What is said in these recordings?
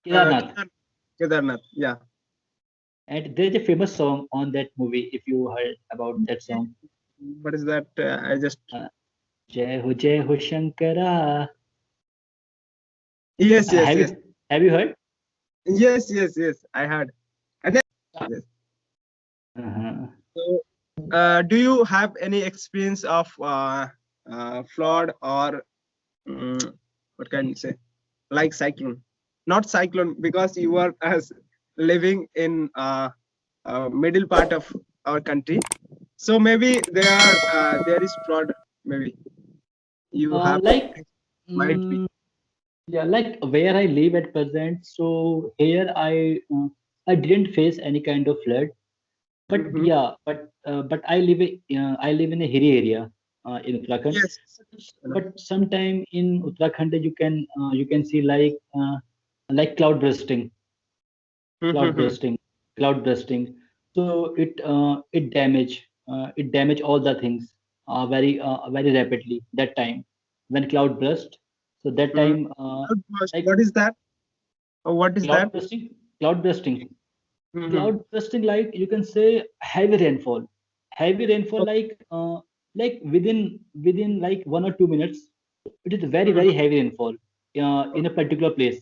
Kedarnath. Kedarnath. Kedarnath. Yeah. And there's a famous song on that movie, if you heard about that song. What is that? I just. Uh, Jai Ho Shankara. Yes, yes, Have yes, you heard? yes, yes, yes. I had. And then, yes. Uh-huh. So, do you have any experience of flood or what can you say, like cyclone? Not cyclone because you are as living in middle part of our country. So maybe there is flood. Maybe you have Like, might be. mm, yeah, like where I live at present. So here I didn't face any kind of flood, but Mm-hmm. yeah, but I live in a hilly area in Uttarakhand. Yes. But sometime in Uttarakhand you can see like cloud Mm-hmm. bursting, cloud bursting. So it damage all the things very rapidly that time when cloud burst. So that Mm-hmm. time like What is that? What is cloud that? bursting, cloud bursting, Mm-hmm. cloud bursting, like you can say heavy rainfall like within like 1 or 2 minutes. It is very heavy rainfall in a particular place,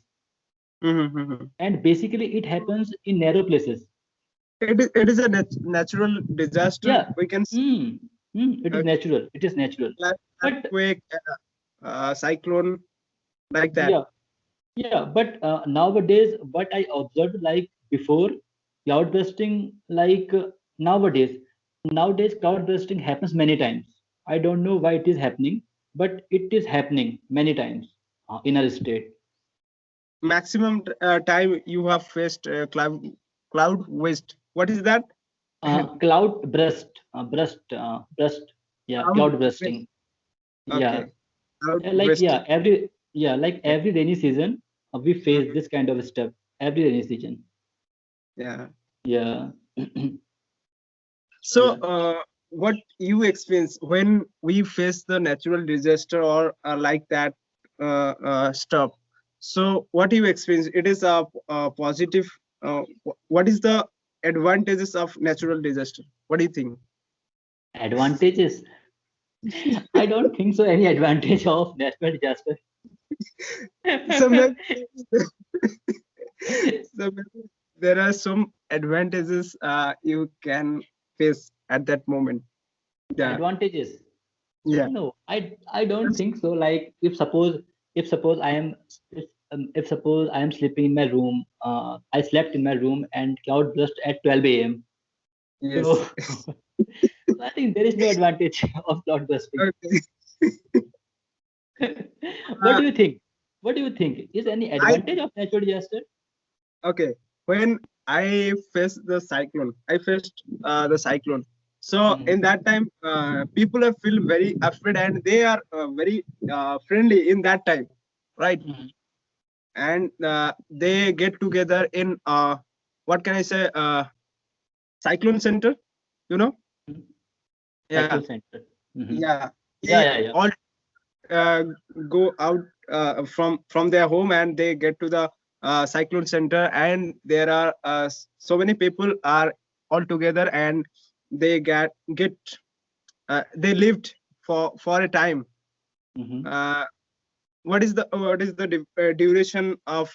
Mm-hmm. and basically it happens in narrow places. It is a natural disaster. Yeah. We can say, It is uh, natural. It is natural. like But earthquake, cyclone, like that. yeah, yeah. But nowadays, what I observed, like before, cloud bursting, nowadays cloud bursting happens many times. I don't know why it is happening, but it is happening many times in our state. Maximum time you have faced cloud waste. What is that? Cloud burst. Yeah, Cloud cloud waste. bursting. Yeah, Okay. Cloud like wasting. Yeah. every rainy season we face Mhm. this kind of stuff every rainy season. Yeah. Yeah. So, Yeah. what you experience when we face the natural disaster or like that stuff? So, what you experience? It is a positive. What is the advantages of natural disaster? What do you think? Advantages. I don't think so any advantage of natural disaster. So maybe, so maybe there are some advantages you can face at that moment. Yeah, Advantages. yeah. No, I don't think so. Like if suppose if suppose I am sleeping in my room, I slept in my room and cloud burst at 12 a.m. Yes. So I think there is no advantage of cloud bursting. Okay. What Uh, do you think? What do you think? Is any I advantage of natural disaster? Okay, when I faced the cyclone, I faced the cyclone. So Mhm, in that time, people are feel very afraid and they are very friendly in that time, right? mhm. And they get together in what can I say, cyclone center, you know? Yeah, Cycle center. Hmm. yeah. Yeah, They yeah, yeah. all uh, go out from their home and they get to the cyclone center, and there are so many people are all together, and they get they lived for a time. Hmm. uh, what is the duration of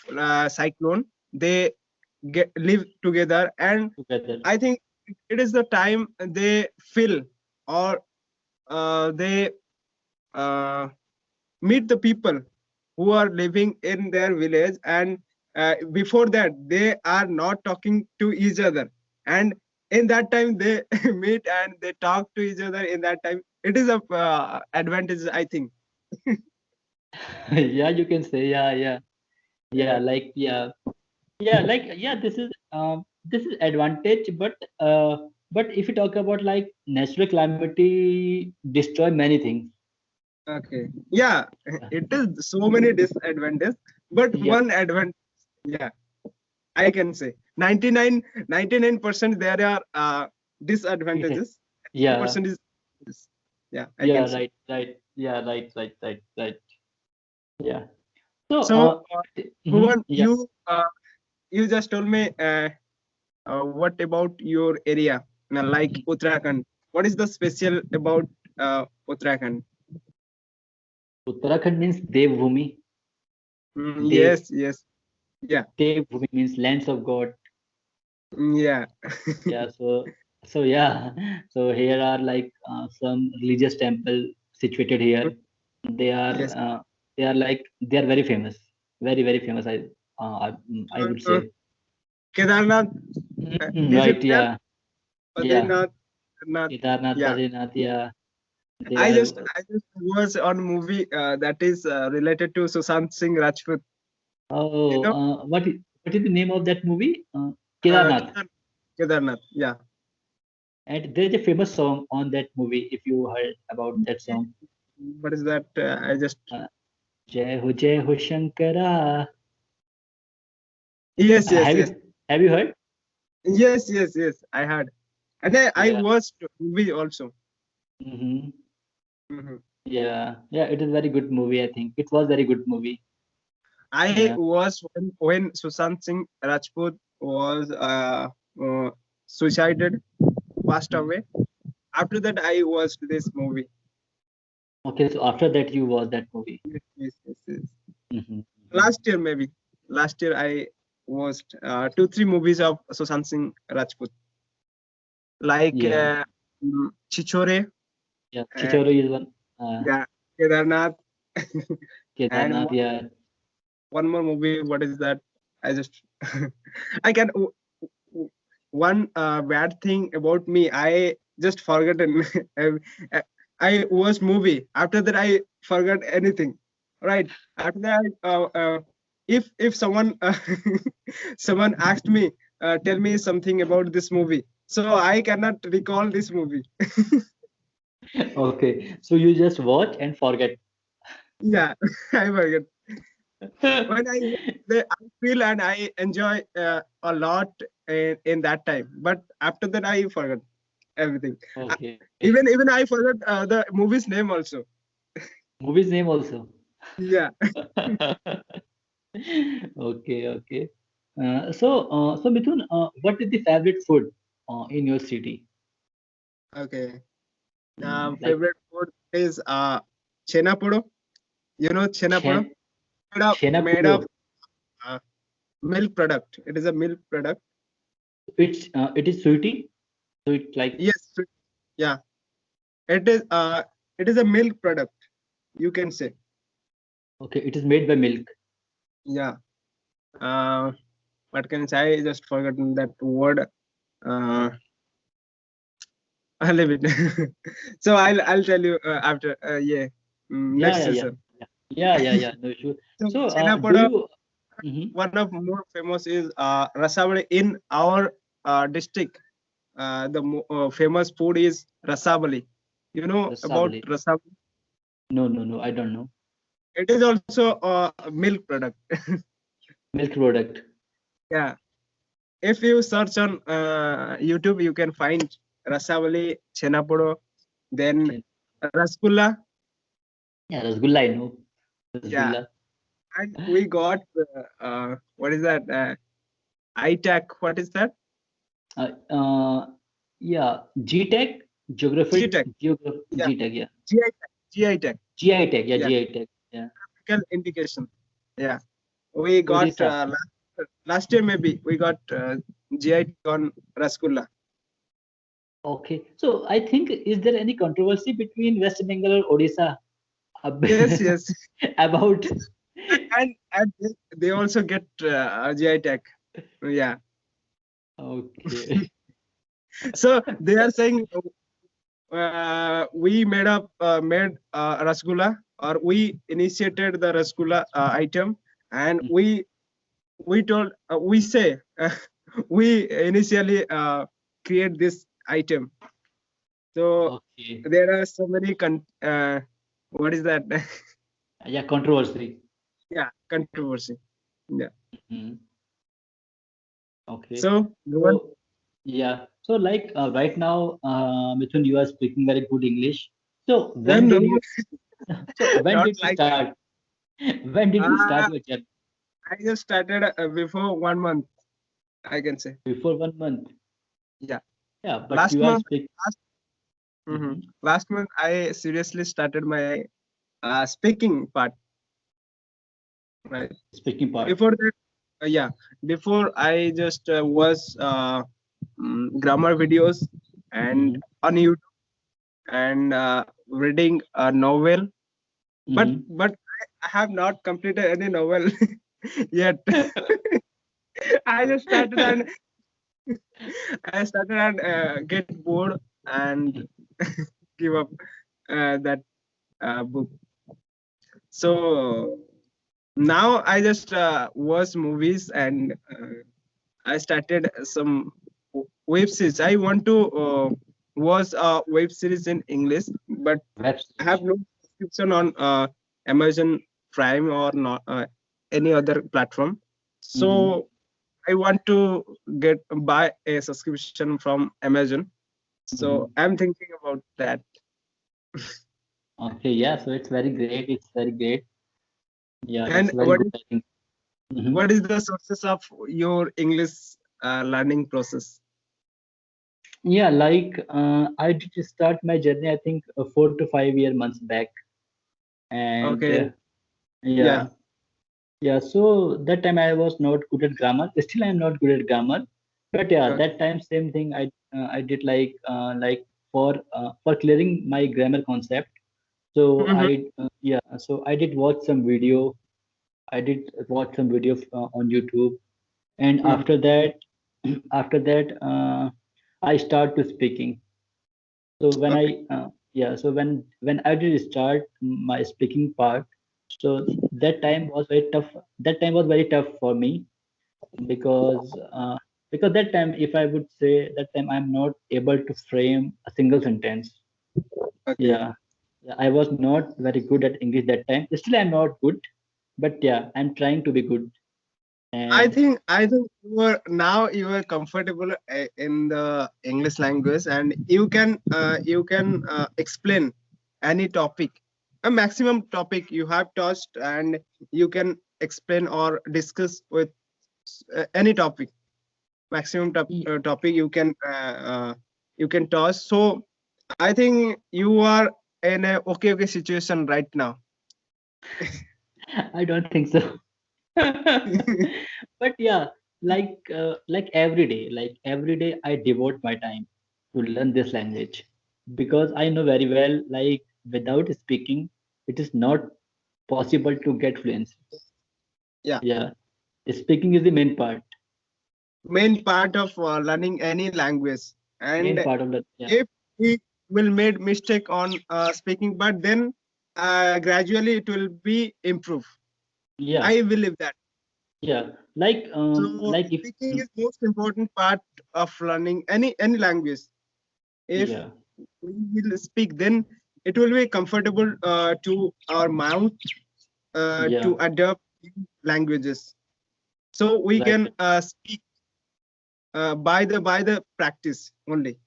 cyclone? They get live together, and Together. I think it is the time they feel, or they uh, meet the people who are living in their village, and before that they are not talking to each other, and in that time they meet and they talk to each other. In that time it is a advantage, I think. Yeah, you can say. Yeah, yeah, yeah. Yeah. Like yeah. Like yeah. This is advantage, but if you talk about like natural calamity destroy many things. Okay, yeah. It is so many disadvantages, but Yeah, one advantage, yeah, I can say 99% there are disadvantages. yeah, 1% is, yeah, I yeah. can say. Right. Yeah. Right. Yeah. So, So, Bhuvan, yeah, you just told me what about your area, like mhm. Uttarakhand? What is the special about Uttarakhand? Uttarakhand means Devbhumi. Dev, Yes, yes, yeah, Devbhumi means lands of God. yeah. Yeah, so yeah, so here are like some religious temple situated here. They are Yes. uh, they are very famous, very famous. I would Uh, say. Kedarnath, is it Right, there? yeah, yeah. Badrinath, Kedarnath. Kedarnath, Yeah. Badrinath, yeah. They I are. just I just was on movie that is related to Sushant Singh Rajput. You Oh, know, what is the name of that movie? Kedarnath. Kedarnath. Kedarnath. Yeah. And there is a famous song on that movie. If you heard about that song, What is that? I just uh, Jai Ho Shankara. yes, yes, Have yes, you heard? yes. I heard, and I Yeah. watched movie also. Hmm. Mhm. Yeah. It is very good movie. I think it was very good movie. I Yeah. was when Sushant Singh Rajput was uh, suicided, passed Mhm. away. After that, I watched this movie. Okay, so after that you watched that movie. Yes. Hmm. Last year, maybe. Last year, I watched two, three movies of Sushant Singh Rajput, like Yeah. Chichore, Yeah. uh, Chichoro is one. yeah, Kedarnath, and Kedarnath. Yeah. one more movie. What is that? I just I can one bad thing about me. I just forgotten. I I watched movie. After that, I forgot anything. Right. After that, if someone someone asked me, tell me something about this movie, so I cannot recall this movie. Okay. So you just watch and forget. Yeah, I forget. When I feel and I enjoy a lot in that time, but after that I forgot everything. Uh, Okay. even I forgot the movie's name also. Movie's name also. Yeah. Okay. So Mithun, what is the favorite food in your city? Okay. Like Favorite food is chena podo. You know chena chen, podo? Made chenapudo. of uh, milk product. It is a milk product. It is sweetie. Sweet like Yes. Yeah. It is it is a milk product. You can say. okay. It is made by milk. Yeah. Uh, what can I say? I just forgotten that word. Uh, I'll leave it. So I'll tell you after. Yeah. Yeah, Next yeah, yeah, session. yeah. No issue. So So do Chenapada, you? Mhm. one of more famous is rasabali in our district. Famous food is rasabali. You know about Rasabali. rasabali? No. I don't know. It is also a milk product. Milk product. Yeah. If you search on YouTube, you can find rasabali, chenapodo, then Chen- rasgulla. Yeah, rasgulla. I know. Yeah, Rasgulla. and we got what is that? ITAC. What is that? Uh, uh, yeah. GTech. Geography. GTAC. Yeah, GTech. Yeah. GI Tech. GI Tech. GI Tech. Yeah. Yeah, GI Tech. Yeah. graphical indication. Yeah, we got Odisha. last year maybe we got GI Tech on Rasgulla. Okay. So I think is there any controversy between West Bengal or Odisha Yes, yes, about? and they also get GI Tech. Yeah, Okay. so they are saying we made Rasgulla, or we initiated the Rasgulla item, and we told we say we initially create this item. So Okay. there are so many what is that? Yeah, controversy. Yeah, controversy. Yeah. Mhm. Okay. So Bhuvan, So yeah. So like right now, Mithun, you are speaking very good English. So when no, did you? So when not did you like start? When did you start Uh, your journey? I just started before 1 month, I can say. Before 1 month. Yeah. Yeah, but Last you are month, speaking. last, Mhm. last month, I seriously started my speaking part. Right. Speaking part. Before that, yeah. Before I just was grammar videos and Hmm. on YouTube and reading a novel. Hmm. But I have not completed any novel yet. I just started and get bored and give up that book. So now I just watch movies and I started some web series. I want to watch a web series in English, but Web I have series. no subscription on Amazon Prime or not any other platform. Hmm. So I want to get buy a subscription from Amazon. So Hmm. I'm thinking about that. Okay, yeah, so it's very great. It's very great. Yeah, it's And very good, I think. Hmm. what is the sources of your English learning process? Yeah, like I did start my journey, I think 4 to 5 year months back, and Okay. Yeah. yeah, yeah. So that time I was not good at grammar. Still, I am not good at grammar. But yeah, Okay. that time same thing. I did like for clearing my grammar concept. So Mhm. yeah. So I did watch some video. I did watch some video on YouTube, and Mhm. after that, after that, I start to speaking. So when Okay. when I did start my speaking part, so that time was very tough. That time was very tough for me because that time, if I would say that time, I'm not able to frame a single sentence. Okay. Yeah, yeah, I was not very good at English that time. Still, I'm not good, but yeah, I'm trying to be good. And I think you are comfortable in the English language and you can explain any topic, a maximum topic you have touched, and you can explain or discuss with any topic, maximum y- topic you can touch. So I think you are in a okay situation right now. I don't think so. But yeah, like every day I devote my time to learn this language because I know very well, like without speaking it is not possible to get fluency. Yeah. Yeah, speaking is the main part. Main part of learning any language. Main And part of the, yeah. if we will made mistake on speaking, but then gradually it will be improve. Yeah, I believe that. yeah, So like if speaking is most important part of learning any language. If yeah, we will speak, then it will be comfortable to our mouth yeah, to adapt new languages. So we right, can speak by the practice only,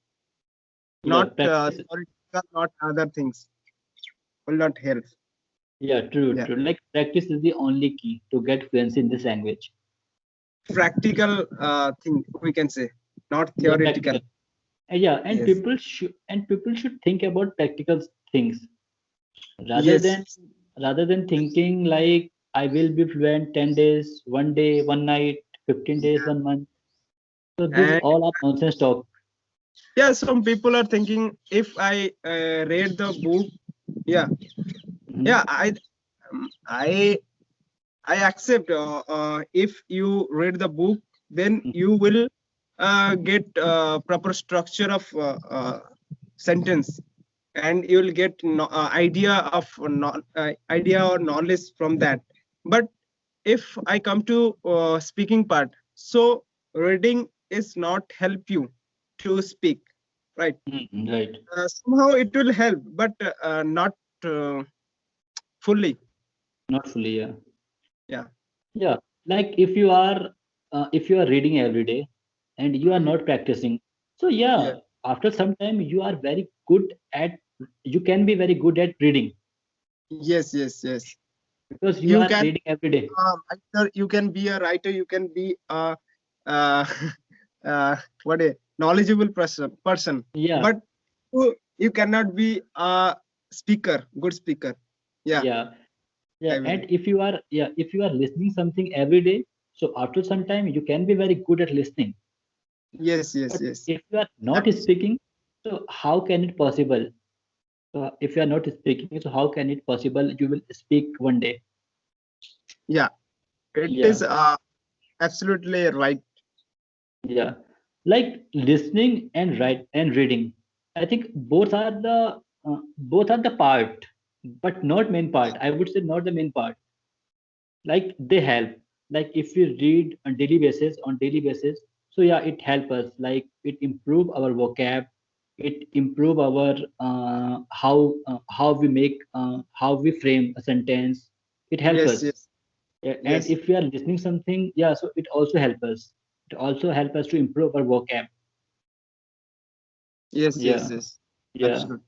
yeah, not practice. theoretical, not other things will not help. Yeah, true, Yeah, true. Like practice is the only key to get fluency in this language. practical thing we can say, not Yeah, theoretical. practical. Yeah, Yes, and people should think about practical things rather yes, than thinking like I will be fluent 10 days, 1 day, one night, 15 days, yeah. 1 month. So this And all are nonsense talk. yeah, some people are thinking if I read the book, yeah, Mhm. yeah, I I accept. If you read the book, then you will get proper structure of sentence, and you will get idea of idea or knowledge from that. But if I come to speaking part, so reading is not help you to speak, right? Mhm, right. Somehow it will help, but not uh, fully. Not fully, yeah. Yeah. Yeah. Like if you are reading every day and you are Mhm. not practicing, so Yeah. yeah, after some time you are very good at you can be very good at reading. Yes, yes, yes. because you You are can reading every day. writer, you can be a writer, you can be a uh, what a knowledgeable person, Yeah, but you cannot be a speaker, good speaker. Yeah, yeah, yeah. I And believe. if you are listening something every day, so after some time you can be very good at listening. Yes, yes, But yes. if you are not Abs- speaking, so how can it possible? If you are not speaking, so how can it possible you will speak one day? yeah, it Yeah, is absolutely right. yeah. Like listening and write and reading. I think both are the part, but not main part. I would say not the main part. Like they help. Like if we read on daily basis, so yeah, it help us. Like it improve our vocab, it improve our how we make how we frame a sentence. It help Yes, us. yes, Yeah, and yes, if we are listening something, yeah, so it also help us. It also help us to improve our vocab. yes, yes, Yeah, yes. yeah. Absolutely.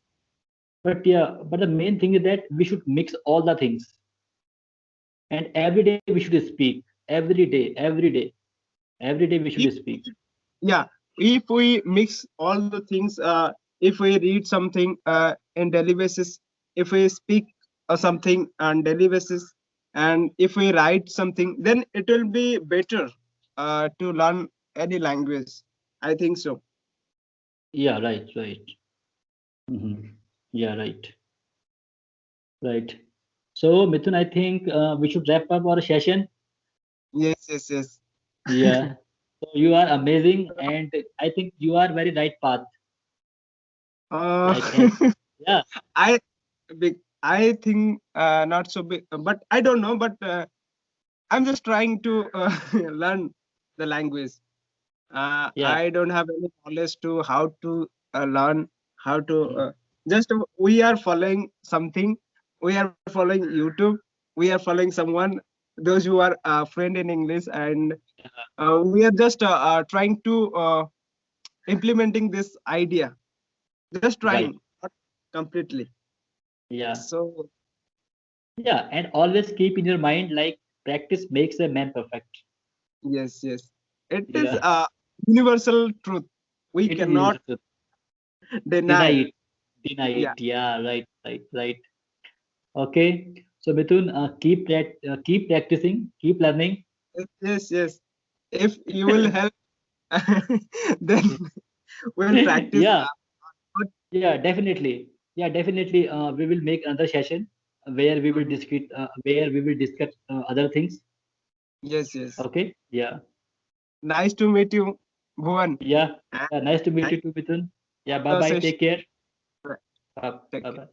But yeah, but the main thing is that we should mix all the things, and every day we should speak. Every day we should speak. Yeah, if we mix all the things, if we read something in daily basis, if we speak something on daily basis, and if we write something, then it will be better to learn any language, I think so. Yeah, right, right. Yeah, right, right. So, Mithun, I think we should wrap up our session. Yes, yes, yes. Yeah. So you are amazing, and I think you are very right path. uh, Like as yeah, I I think not so big, but I don't know, but I'm just trying to learn the language. yeah, I don't have any knowledge to how to learn how to just we are following something. We are following YouTube. We are following someone, those who are friend in English, and we are just trying to implementing this idea. Just right. trying, not completely. Yeah, So yeah, and always keep in your mind like practice makes a man perfect. yes, yes, it is Yeah, a universal truth. We it is cannot universal. Deny deny. it, deny Yeah. it. Yeah, right, right, right. Okay. So, Mithun, keep practicing, keep learning. Yes, yes, yes. If you will help, then we'll practice. Yeah, But yeah, definitely. Yeah, definitely. We will make another session mhm. where we will discuss other things. Yes, yes. Okay. Yeah. Nice to meet you, Bhuwan. Yeah. And Yeah. Nice to meet thank you too, Mithun. Yeah. you Bye for the bye. session. Take care. Right. Bye Take care. bye.